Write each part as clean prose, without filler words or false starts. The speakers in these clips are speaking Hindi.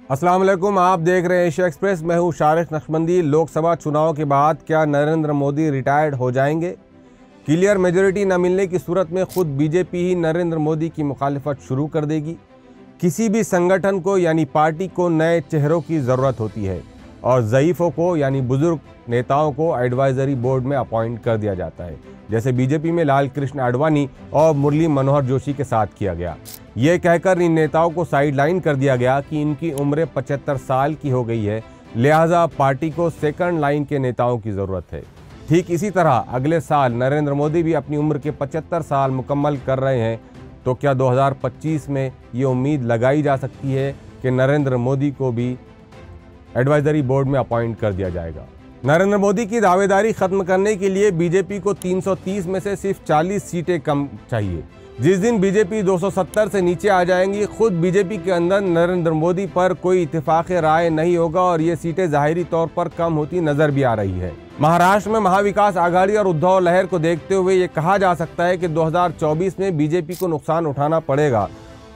अस्सलाम वालेकुम, आप देख रहे हैं एशिया एक्सप्रेस। मैं हूं शारिक नक्शबंदी। लोकसभा चुनाव के बाद क्या नरेंद्र मोदी रिटायर्ड हो जाएंगे? क्लियर मेजॉरिटी न मिलने की सूरत में खुद बीजेपी ही नरेंद्र मोदी की मुखालिफत शुरू कर देगी। किसी भी संगठन को यानी पार्टी को नए चेहरों की ज़रूरत होती है और ज़ईफ़ों को यानी बुजुर्ग नेताओं को एडवाइजरी बोर्ड में अपॉइंट कर दिया जाता है, जैसे बीजेपी में लाल कृष्ण आडवाणी और मुरली मनोहर जोशी के साथ किया गया। ये कहकर इन नेताओं को साइडलाइन कर दिया गया कि इनकी उम्र 75 साल की हो गई है, लिहाजा पार्टी को सेकंड लाइन के नेताओं की ज़रूरत है। ठीक इसी तरह अगले साल नरेंद्र मोदी भी अपनी उम्र के 75 साल मुकम्मल कर रहे हैं, तो क्या 2025 में ये उम्मीद लगाई जा सकती है कि नरेंद्र मोदी को भी एडवाइजरी बोर्ड में अपॉइंट कर दिया जाएगा? नरेंद्र मोदी की दावेदारी खत्म करने के लिए बीजेपी को 330 में से सिर्फ 40 सीटें कम चाहिए। जिस दिन बीजेपी 270 से नीचे आ जाएंगी, खुद बीजेपी के अंदर नरेंद्र मोदी पर कोई इत्तेफाक राय नहीं होगा और ये सीटें ज़ाहिरी तौर पर कम होती नजर भी आ रही है। महाराष्ट्र में महाविकास आघाड़ी और उद्धव लहर को देखते हुए ये कहा जा सकता है कि 2024 में बीजेपी को नुकसान उठाना पड़ेगा।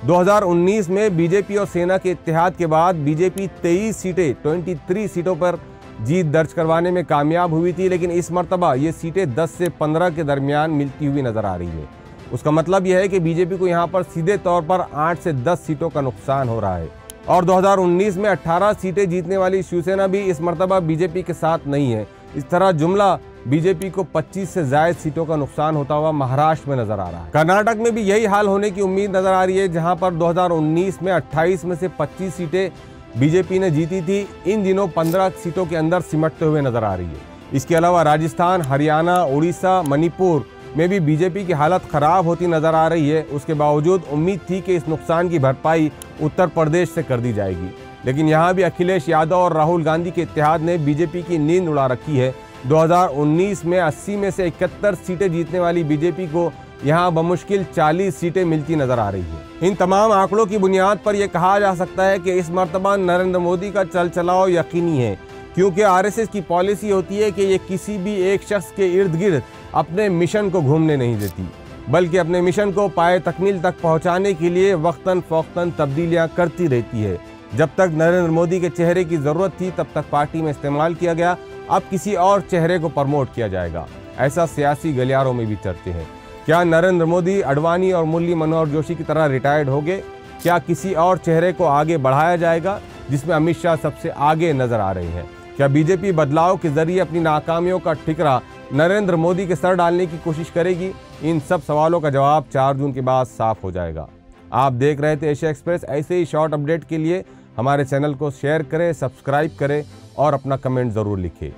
2019 में बीजेपी और सेना के इत्तेहाद के बाद बीजेपी 23 सीटों पर जीत दर्ज करवाने में कामयाब हुई थी, लेकिन इस मर्तबा ये सीटें 10 से 15 के दरमियान मिलती हुई नजर आ रही है। उसका मतलब यह है कि बीजेपी को यहाँ पर सीधे तौर पर 8 से 10 सीटों का नुकसान हो रहा है और 2019 में 18 सीटें जीतने वाली शिवसेना भी इस मर्तबा बीजेपी के साथ नहीं है। इस तरह जुमला बीजेपी को 25 से ज्यादा सीटों का नुकसान होता हुआ महाराष्ट्र में नजर आ रहा है। कर्नाटक में भी यही हाल होने की उम्मीद नजर आ रही है, जहां पर 2019 में 28 में से 25 सीटें बीजेपी ने जीती थी, इन दिनों 15 सीटों के अंदर सिमटते हुए नजर आ रही है। इसके अलावा राजस्थान, हरियाणा, उड़ीसा, मणिपुर में भी बीजेपी की हालत खराब होती नजर आ रही है। उसके बावजूद उम्मीद थी कि इस नुकसान की भरपाई उत्तर प्रदेश से कर दी जाएगी, लेकिन यहाँ भी अखिलेश यादव और राहुल गांधी के इत्तेहाद ने बीजेपी की नींद उड़ा रखी है। 2019 में 80 में से 71 सीटें जीतने वाली बीजेपी को यहाँ बमुश्किल 40 सीटें मिलती नजर आ रही है। इन तमाम आंकड़ों की बुनियाद पर यह कहा जा सकता है कि इस मर्तबा नरेंद्र मोदी का चल चलाओ यकीनी है, क्योंकि आरएसएस की पॉलिसी होती है कि ये किसी भी एक शख्स के इर्द गिर्द अपने मिशन को घूमने नहीं देती, बल्कि अपने मिशन को पाए तकमील तक पहुंचाने के लिए वक्तन फ़ौक्तन तब्दीलियां करती रहती है। जब तक नरेंद्र मोदी के चेहरे की ज़रूरत थी तब तक पार्टी में इस्तेमाल किया गया, अब किसी और चेहरे को प्रमोट किया जाएगा, ऐसा सियासी गलियारों में भी चर्चे हैं। क्या नरेंद्र मोदी आडवाणी और मुरली मनोहर जोशी की तरह रिटायर्ड हो गए? क्या किसी और चेहरे को आगे बढ़ाया जाएगा, जिसमें अमित शाह सबसे आगे नजर आ रहे हैं? क्या बीजेपी बदलाव के जरिए अपनी नाकामियों का ठिकरा नरेंद्र मोदी के सर डालने की कोशिश करेगी? इन सब सवालों का जवाब 4 जून के बाद साफ हो जाएगा। आप देख रहे थे एशिया एक्सप्रेस। ऐसे ही शॉर्ट अपडेट के लिए हमारे चैनल को शेयर करें, सब्सक्राइब करें और अपना कमेंट ज़रूर लिखें।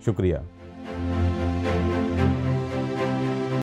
शुक्रिया।